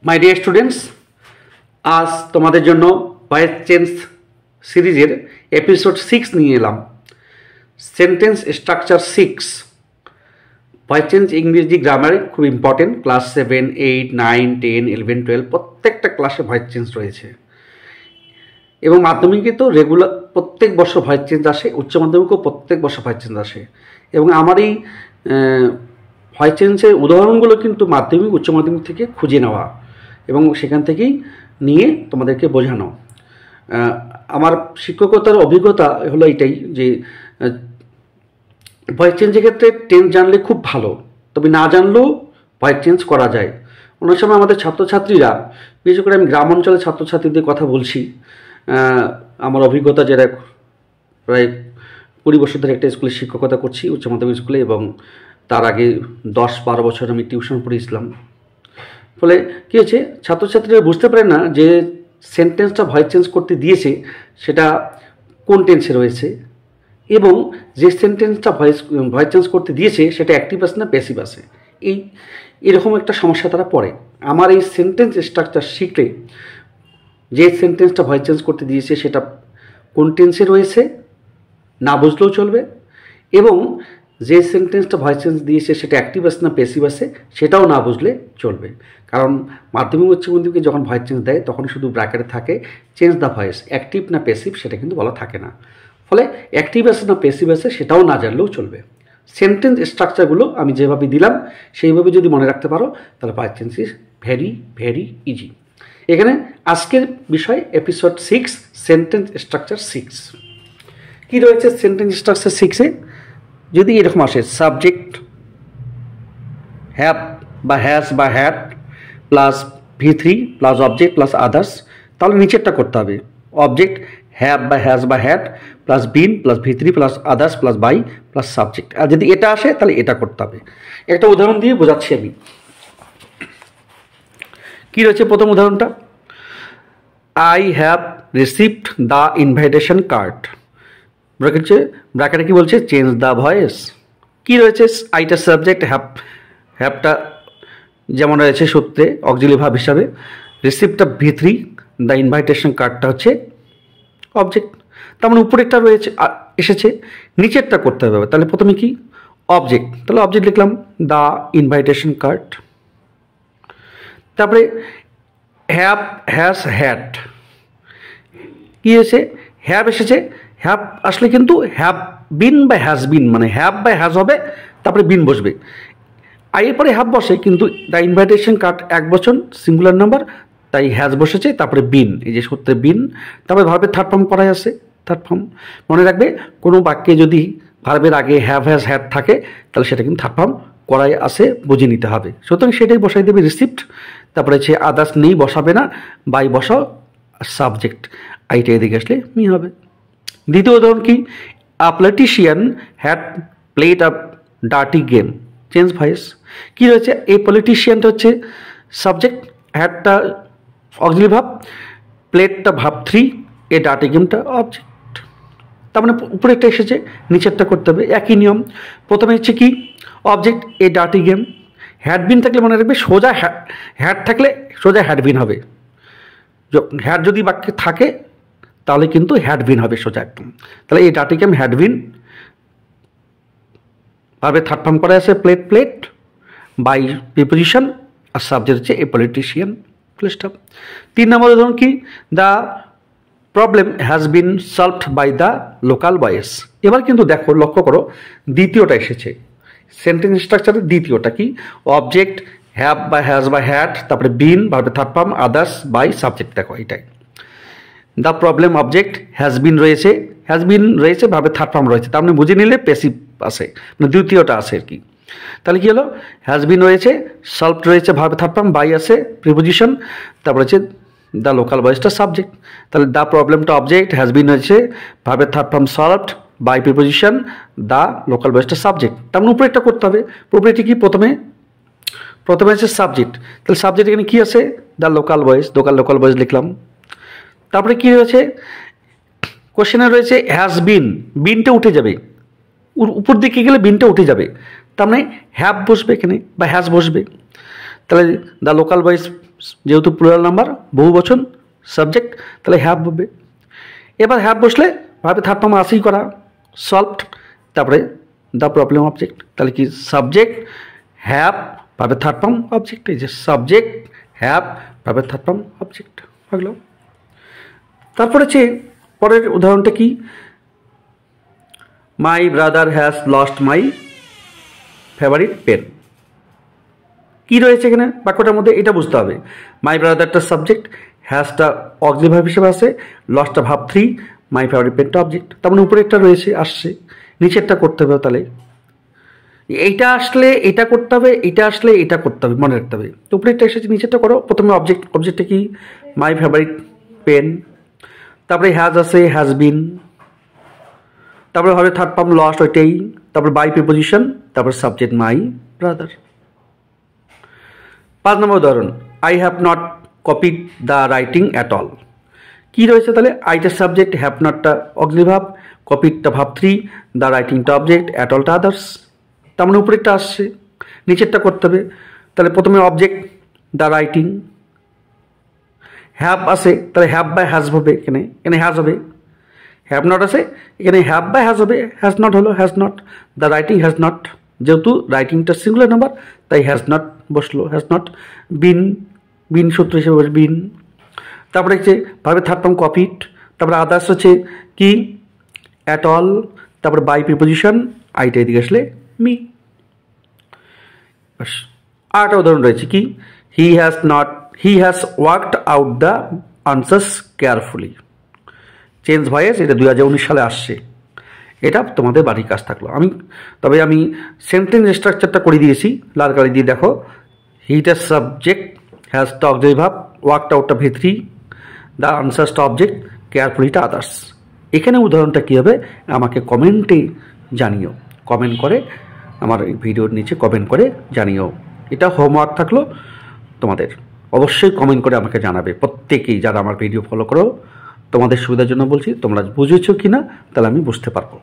My dear students, আজ তোমাদের জন্য ভয়েস চেঞ্জ সিরিজের এপিসোড 6 নিয়ে এলাম। Sentence structure 6। ভয়েস চেঞ্জ ইংরেজি গ্রামারে খুব ইম্পর্টেন্ট। ক্লাস 7, 8, 9, 10, 11, 12 প্রত্যেকটা ক্লাসে ভয়েস চেঞ্জ রয়েছে এবং মাধ্যমিকে তো রেগুলার প্রত্যেক বছর ভয়েস চেঞ্জ আসে, উচ্চ মাধ্যমিকেও প্রত্যেক বছর ভয়েস চেঞ্জ আসে। এবং আমার এই ভয়েস চেঞ্জের উদাহরণগুলো কিন্তু মাধ্যমিক উচ্চ মাধ্যমিক থেকে খুঁজে নেওয়া এবং সেখান থেকেই নিয়ে তোমাদেরকে বোঝানো। আমার শিক্ষকতার অভিজ্ঞতা হলো এটাই যে ভয়েস চেঞ্জের ক্ষেত্রে টেন্স জানলে খুব ভালো, তবে না জানলেও ভয়েস চেঞ্জ করা যায়। অনেক সময় আমাদের ছাত্রছাত্রীরা, বিশেষ করে আমি গ্রাম অঞ্চলের ছাত্রছাত্রীদের কথা বলছি, আমার অভিজ্ঞতা যেটা প্রায় 20 বছর ধরে একটা স্কুলে শিক্ষকতা করছি, উচ্চ মাধ্যমিক স্কুলে, এবং তার আগে 10-12 বছর আমি টিউশন পড়িয়েছিলাম। ফলে কী হয়েছে, ছাত্রছাত্রীরা বুঝতে পারে না যে সেন্টেন্সটা ভয়েস চেঞ্জ করতে দিয়েছে সেটা কোন টেন্সে রয়েছে, এবং যে সেন্টেন্সটা ভয়েস চেঞ্জ করতে দিয়েছে সেটা অ্যাক্টিভ আছে না প্যাসিভ আছে। এরকম একটা সমস্যা তারা পড়ে। আমার এই সেন্টেন্স স্ট্রাকচার শিখলে যে সেন্টেন্সটা ভয়েস চেঞ্জ করতে দিয়েছে সেটা কোন টেন্সে রয়েছে না বুঝলেও চলবে, এবং যে সেন্টেন্সটা ভয়েস চেঞ্জ দিয়েছে সেটা অ্যাক্টিভ আছে না প্যাসিভ আছে সেটাও না বুঝলে চলবে। কারণ মাধ্যমিক উচ্চ মাধ্যমিকে যখন ভয়েস চেঞ্জ দেয় তখন শুধু ব্র্যাকেটে থাকে চেঞ্জ দ্য ভয়েস, অ্যাক্টিভ না প্যাসিভ সেটা কিন্তু বলা থাকে না। ফলে অ্যাক্টিভ আছে না প্যাসিভ আছে সেটাও না জানলেও চলবে। সেন্টেন্স স্ট্রাকচারগুলো আমি যেভাবে দিলাম সেইভাবে যদি মনে রাখতে পারো তাহলে voice change is very very easy. এখানে আজকের বিষয় এপিসোড 6, সেন্টেন্স স্ট্রাকচার 6। কী রয়েছে সেন্টেন্স স্ট্রাকচার 6-এ? যদি এরকম আসে সাবজেক্ট হ্যাভ বা হ্যাজ বা had plus V3 plus object plus others, তাহলে নিচেরটা করতে হবে। অবজেক্ট হ্যাভ বা হ্যাজ বা had plus been plus V3 plus others plus by plus subject. আর যদি এটা আসে তাহলে এটা করতে হবে। একটা উদাহরণ দিয়ে বোঝাচ্ছি আমি। কী রয়েছে প্রথম উদাহরণটা? I have received the invitation card. ব্র্যাকেটে কি বলছে? Change the voice. কি রয়েছে? আইটা সাবজেক্ট, হ্যাভটা যেমন রয়েছে সূত্রে অক্সিলারি ভার্ব হিসাবে, রিসিভটা V3, দ্য ইনভাইটেশন কার্ডটা হচ্ছে অবজেক্ট। তার মানে উপরেরটা রয়েছে এসেছে, নিচেরটা করতে হবে। তাহলে প্রথমে কি? অবজেক্ট, তাহলে অবজেক্ট লিখলাম দ্য ইনভাইটেশন কার্ড। তারপরে হ্যাভ হ্যাজ হ্যাড, কি হয়েছে? হ্যাভ এসেছে, হ্যাভ আসলে কিন্তু হ্যাভ বিন বা হ্যাজ বিন, মানে হ্যাভ বা হ্যাজ হবে, তারপরে বিন বসবে। আইয়ের পরে হ্যাভ বসে, কিন্তু দ্য ইনভাইটেশন কার্ড এক বচন সিঙ্গুলার নাম্বার, তাই হ্যাজ বসেছে, তারপরে বিন, এই যে সূত্রে বিন। তারপরে ভার্বের থার্ড ফর্ম করাই আছে। থার্ড ফর্ম মনে রাখবে, কোনো বাক্যে যদি ভার্বের আগে হ্যাভ হ্যাজ হ্যাড থাকে তাহলে সেটা কিন্তু থার্ড ফর্ম করাই আছে, বুঝে নিতে হবে। সুতরাং সেটাই বসাই দেবে রিসিপ্ট। তারপরে হচ্ছে আদার্স নেই, বসাবে না, বাই বসাও, সাবজেক্ট আইটা এদিকে আসলে মি হবে। দ্বিতীয় উদাহরণ কি? A politician had played a dirty game, change voice. কী রয়েছে? এই পলিটিশিয়ানটা হচ্ছে সাবজেক্ট, হ্যাডটা অক্সিলারি ভার্ব, প্লেডটা ভার্ব 3, এ ডার্টি গেমটা অবজেক্ট। তার মানে উপরে একটা এসেছে, নিচেরটা করতে হবে। একই নিয়ম। প্রথমে হচ্ছে কি? Object a dirty game. Had been থাকলে মনে রাখবে সোজা হ্যাড থাকলে সোজা হ্যাডবিন হবে। হ্যাড যদি বাক্যে থাকে তাহলে কিন্তু হ্যাডবিন হবে সোজা একদম। তাহলে এই ডার্টি গেম হ্যাডবিন, ভার্বের থার্ড ফর্ম করা আছে প্লেড বাই প্রিপোজিশন, আর সাবজেক্ট হচ্ছে a politician, full stop. 3 number উদাহরণ কি? The problem has been solved by the local boys. এবার কিন্তু দেখো, লক্ষ্য করো, দ্বিতীয়টা এসেছে সেন্টেন্স স্ট্রাকচারের। দ্বিতীয়টা কি? অবজেক্ট হ্যাভ বা হ্যাজ বা হ্যাড, তারপরে বিন, ভার্বের third form, others, by subject. দেখো এটাই the problem, object, has been রয়েছে, ভার্বের থার্ড ফর্ম রয়েছে, তার মানে বুঝে নিলে প্যাসিভ আছে, মানে দ্বিতীয়টা আছে আর কি। তাহলে কি হলো? হ্যাজ বিন রয়েছে, সলভড রয়েছে, ভার্বের থার্ড ফর্ম, বাই আছে, প্রিপোজিশন, তারপরে হচ্ছে দ্য লোকাল ভয়েসটা সাবজেক্ট। তাহলে দ্য প্রবলেমটা অবজেক্ট, হ্যাজ বিন রয়েছে, ভার্বের third form solved, by preposition, the local ভয়েসটা সাবজেক্ট। তার মানে উপরে একটা করতে হবে। উপরেটি কি? প্রথমে আছে সাবজেক্ট, তাহলে সাবজেক্ট এখানে কি আছে? The local voice, local voice লিখলাম। তারপরে কি রয়েছে? কোশ্চেনে রয়েছে হ্যাজ বিন, বিনটা উঠে যাবে, উপর দিকে গেলে বিনটা উঠে যাবে, তার মানে হ্যাভ বসবে এখানে বা হ্যাজ বসবে। তাহলে দ্য লোকাল ভয়েস যেহেতু প্লুরাল নাম্বার বহু বচন সাবজেক্ট, তাহলে হ্যাভ হবে। এবার হ্যাভ বসলে ভাবে থার্ড ফর্ম আসেই করা, সলভড। তারপরে দ্য প্রবলেম অবজেক্ট, তাহলে কি সাবজেক্ট হ্যাভ ভাবে থার্ড ফর্ম অবজেক্ট, এই যে সাবজেক্ট হ্যাভ ভাবে থার্ড ফর্ম অবজেক্ট হয়ে গেল। তারপরে হচ্ছে পরের উদাহরণটা কি, my brother has lost my favourite pen. কি রয়েছে এখানে বাক্যটার মধ্যে এটা বুঝতে হবে। মাই ব্রাদারটা সাবজেক্ট, হ্যাজটা অক্সিলারি ভার্ব হিসেবে আছে, লস্টটা ভার্ব 3, মাই ফেভারিট পেনটা অবজেক্ট। তার মানে উপরে একটা রয়েছে আসছে, নিচেরটা করতে হবে। তাহলে এইটা আসলে এটা করতে হবে, এটা আসলে এটা করতে হবে, মনে রাখতে হবে। তো উপরেরটা এসেছে, নিচেরটা করো। প্রথমে অবজেক্ট, অবজেক্টটা কি মাই ফেভারিট পেন, তারপরে হ্যাজ আছে হ্যাজ বিন, তারপরে হবে থার্ড ফর্ম লস্ট ওইটাই, তারপরে বাই প্রিপোজিশন, তারপরে সাবজেক্ট মাই ব্রাদার। 5 নম্বর উদাহরণ, I have not copied the writing at all. কী রয়েছে তাহলে, আইটা সাবজেক্ট, হ্যাভ নটটা অক্সিলারি ভার্ব, কপিডটা ভার্ব 3, দ্য রাইটিংটা অবজেক্ট, অ্যাট অলটা আদার্স। তার মানে উপরেরটা আসছে, নিচেরটা করতে হবে। তাহলে প্রথমে অবজেক্ট দ্য রাইটিং, হ্যাভ আছে, তাহলে হ্যাভ বাই হ্যাজ হবে, এখানে এখানে হ্যাজ হবে। হ্যাভ নট আছে, এখানে হ্যাভ বাই হ্যাজ হবে, হ্যাজ নট হলো has not. The writing has not, যেহেতু রাইটিংটা সিঙ্গুলার নাম্বার তাই হ্যাজ নট বসলো, হ্যাজ নট। বিন, বিন সূত্র হিসেবে বসে বিন। তারপরে হচ্ছে ভাবে থার্ড ফর্ম কপিড, তারপরে আদার্স হচ্ছে কি অ্যাট অল, তারপরে বাই প্রিপোজিশন, আইটা এদিকে আসলে মি। আরেকটা উদাহরণ রয়েছে কি, he has worked out the answers carefully. Change voice, এটা 2019 সালে আসছে। এটা তোমাদের বাড়ির কাজ থাকলো। তবে আমি সেন্টেন্স স্ট্রাকচারটা করে দিয়েছি লাল কালি দিয়ে, দেখো। হিটা সাবজেক্ট, হ্যাজটা অক্সিলারি ভার্ব, ওয়ার্কড আউটটা ভি3, দ্য আনসার্সটা অবজেক্ট, কেয়ারফুলিটা আদার্স। এখানে উদাহরণটা কী হবে আমাকে কমেন্টে জানিও, কমেন্ট করে আমার এই ভিডিওর নিচে কমেন্ট করে জানিও। এটা হোমওয়ার্ক থাকলো তোমাদের, অবশ্যই কমেন্ট করে আমাকে জানাবে। প্রত্যেকেই যারা আমার ভিডিও ফলো করো, তোমাদের সুবিধার জন্য বলছি, তোমরা বুঝেছো কি না তাহলে আমি বুঝতে পারবো।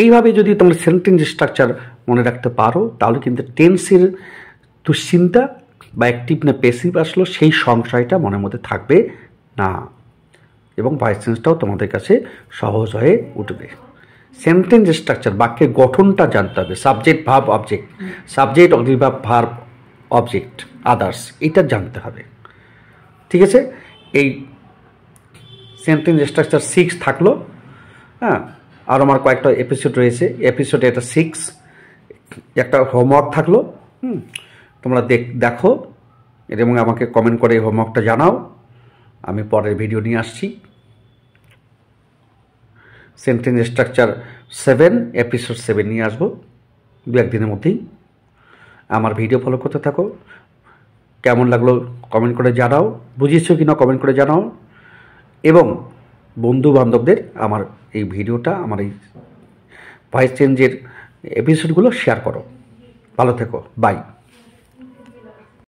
এইভাবে যদি তোমরা সেন্টেন্স স্ট্রাকচার মনে রাখতে পারো, তাহলে কিন্তু টেন্সের দুশ্চিন্তা বা অ্যাক্টিভ না প্যাসিভ আসলো সেই সংশয়টা মনের মধ্যে থাকবে না, এবং ভয়েস চেঞ্জটাও তোমাদের কাছে সহজ হয়ে উঠবে। সেন্টেন্স স্ট্রাকচার, বাক্যের গঠনটা জানতে হবে। Subject verb object, subject auxiliary verb verb object others, এটা জানতে হবে। ঠিক আছে, এই সেন্টেন্স স্ট্রাকচার 6 থাকলো। হ্যাঁ, আর আমার কয়েকটা এপিসোড রয়েছে, এপিসোডে এটা 6, একটা হোমওয়ার্ক থাকলো। তোমরা দেখো এবং আমাকে কমেন্ট করে এই হোমওয়ার্কটা জানাও। আমি পরের ভিডিও নিয়ে আসছি। সেন্টেন্স স্ট্রাকচার 7 এপিসোড 7 নিয়ে আসবো 2-1 দিনের মধ্যেই। আমার ভিডিও ফলো করতে থাকো। কেমন লাগলো কমেন্ট করে জানাও, বুঝিয়েছো কি না কমেন্ট করে জানাও, এবং বন্ধু বান্ধবদের আমার এই ভিডিওটা, আমার এই ভয়েস চেঞ্জের এপিসোডগুলো শেয়ার করো। ভালো থেকো, বাই।